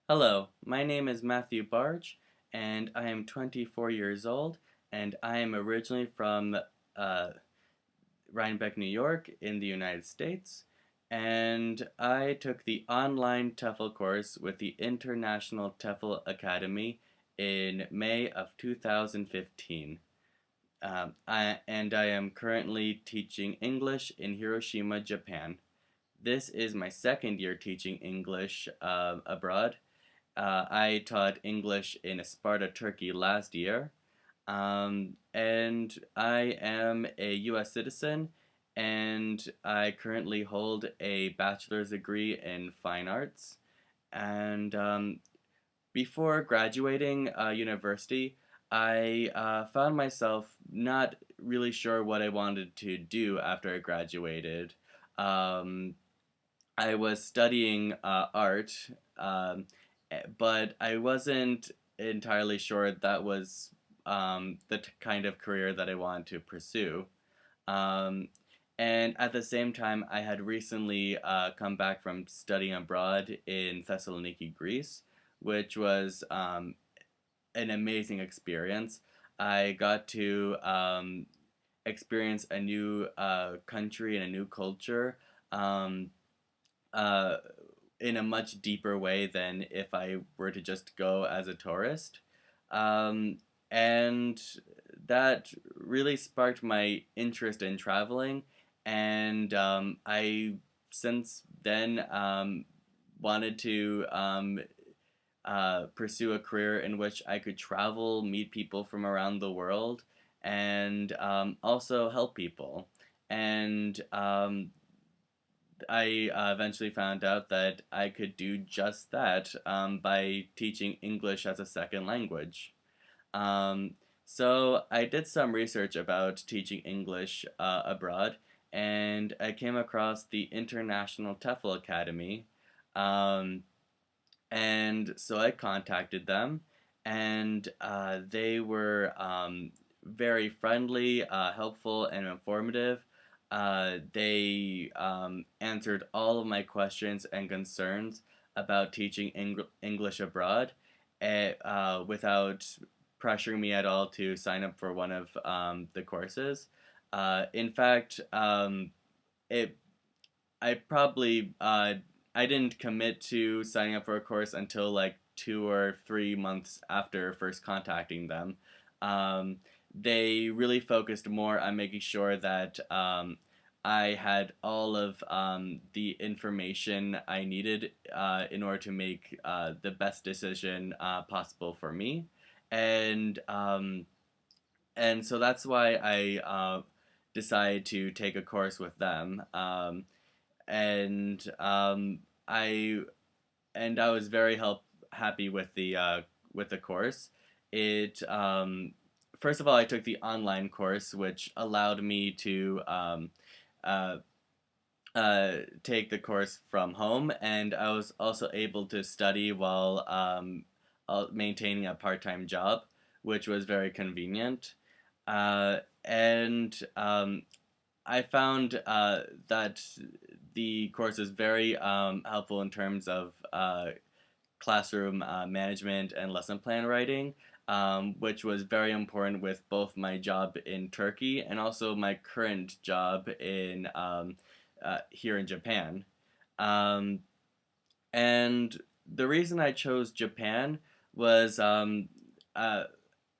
Hello, my name is Matthew Barge, and I am 24 years old, and I am originally from uh, Rhinebeck, New York, in the United States. And I took the online TEFL course with the International TEFL Academy in May of 2015. I am currently teaching English in Hiroshima, Japan. This is my second year teaching English abroad. I taught English in Sparta, Turkey last year, and I am a U.S. citizen, and I currently hold a bachelor's degree in fine arts. And before graduating university, I found myself not really sure what I wanted to do after I graduated. Um, I was studying art, um, but I wasn't entirely sure that was the kind of career that I wanted to pursue. Um, and at the same time, I had recently come back from studying abroad in Thessaloniki, Greece, which was an amazing experience. I got to experience a new country and a new culture. Um, uh, in a much deeper way than if I were to just go as a tourist. Um, and that really sparked my interest in traveling. And I, since then, wanted to pursue a career in which I could travel, meet people from around the world, and also help people. And I eventually found out that I could do just that by teaching English as a second language. Um, so I did some research about teaching English abroad, and I came across the International TEFL Academy. Um, and so I contacted them, and they were very friendly, helpful, and informative. They answered all of my questions and concerns about teaching English abroad without pressuring me at all to sign up for one of the courses. In fact, it I probably I didn't commit to signing up for a course until like 2 or 3 months after first contacting them. Um, they really focused more on making sure that I had all of the information I needed in order to make the best decision possible for me, and um, and so that's why I decided to take a course with them. And I I was very happy with the course. It first of all, I took the online course, which allowed me to uh, take the course from home, and I was also able to study while maintaining a part-time job, which was very convenient. And I found that the course is very helpful in terms of classroom management and lesson plan writing, which was very important with both my job in Turkey and also my current job in here in Japan. Um, and the reason I chose Japan was uh,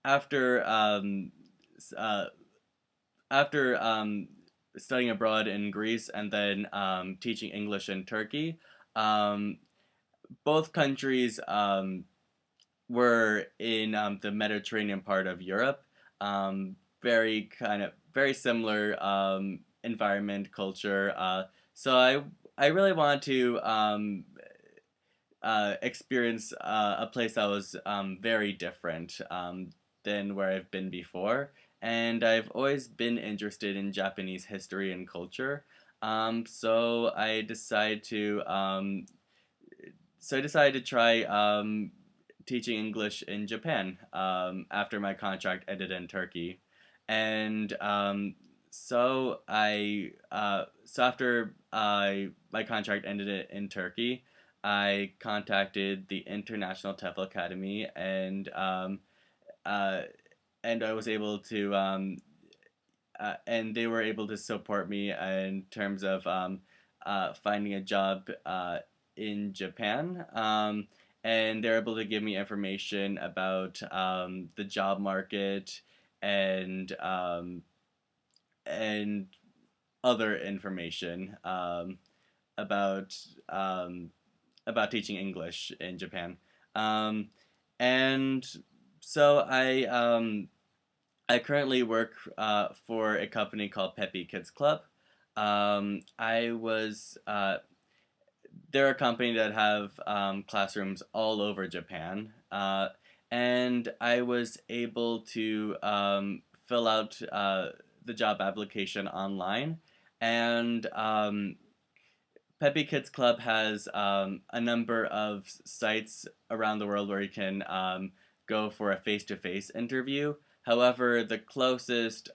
after uh, after studying abroad in Greece and then teaching English in Turkey, um, both countries were in the Mediterranean part of Europe. Very kind of very similar environment, culture. So I really wanted to experience a place that was very different than where I've been before. And I've always been interested in Japanese history and culture. So I decided to try teaching English in Japan after my contract ended in Turkey, and so after my contract ended in Turkey, I contacted the International TEFL Academy, uh, and I was able to and they were able to support me in terms of finding a job in Japan. And they're able to give me information about the job market and and other information about um, about teaching English in Japan. Um, and so I currently work for a company called Peppy Kids Club. I was They're a company that have classrooms all over Japan, and I was able to fill out the job application online, and Peppy Kids Club has a number of sites around the world where you can go for a face-to-face interview. However, the closest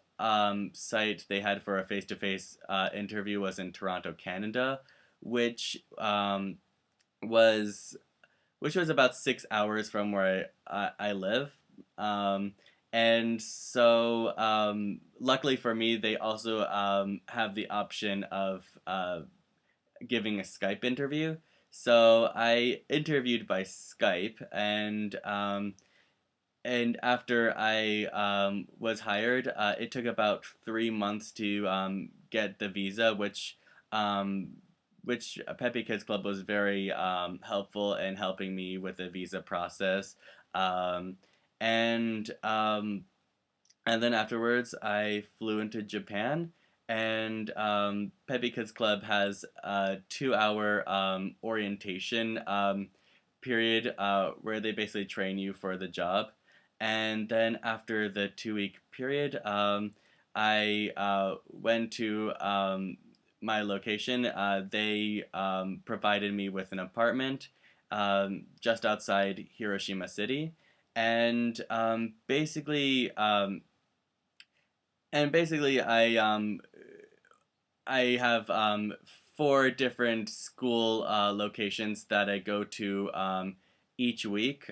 site they had for a face-to-face interview was in Toronto, Canada, which was which was about 6 hours from where I live. Um, and so, luckily for me, they also have the option of giving a Skype interview. So I interviewed by Skype, and after I was hired, it took about 3 months to get the visa, um, which Pepe Kids Club was very helpful in helping me with the visa process. Um, and um, and then afterwards, I flew into Japan, and Pepe Kids Club has a 2 hour orientation period where they basically train you for the job. And then after the 2 week period, I went to my location. They provided me with an apartment just outside Hiroshima City. And basically, I have four different school locations that I go to each week.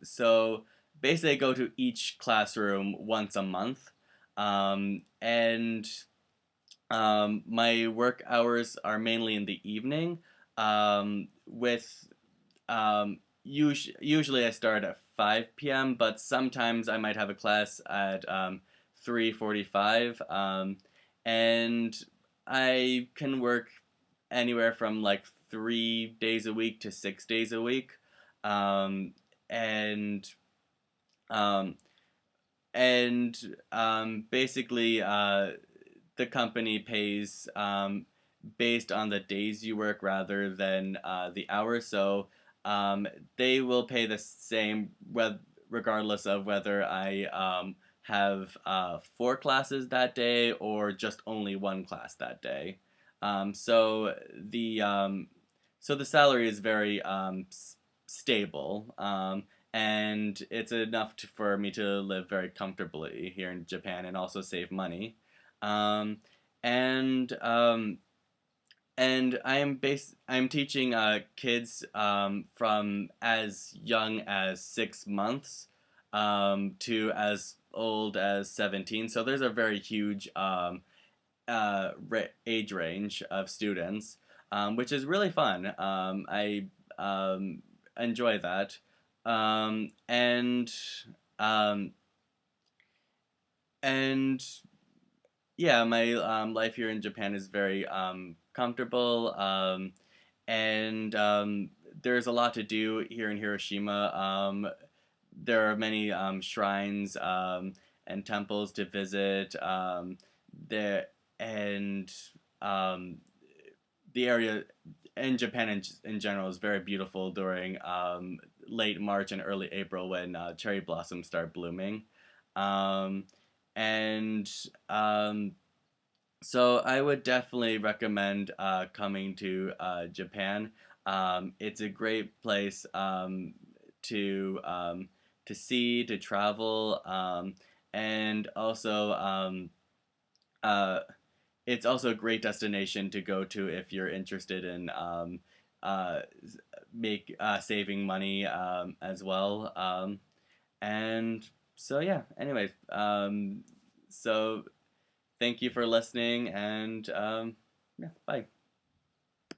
So basically, I go to each classroom once a month, and my work hours are mainly in the evening. With Usually I start at 5 p.m., but sometimes I might have a class at 3:45, and I can work anywhere from like 3 days a week to 6 days a week, um, and um, basically the company pays based on the days you work rather than the hours. So um, they will pay the same regardless of whether I have four classes that day or just only one class that day. So the salary is very stable, and it's enough for me to live very comfortably here in Japan and also save money. Um, and um, and I'm teaching kids from as young as 6 months to as old as 17. So there's a very huge age range of students, which is really fun. I enjoy that, um, and um, and yeah, my life here in Japan is very comfortable, and there's a lot to do here in Hiroshima. There are many shrines and temples to visit. There and um, the area in Japan in general is very beautiful during late March and early April when cherry blossoms start blooming. Um, and So I would definitely recommend coming to Japan. It's a great place to see, to travel, and also uh, it's also a great destination to go to if you're interested in uh, make saving money as well. And so yeah. Anyways, so thank you for listening, and yeah, bye.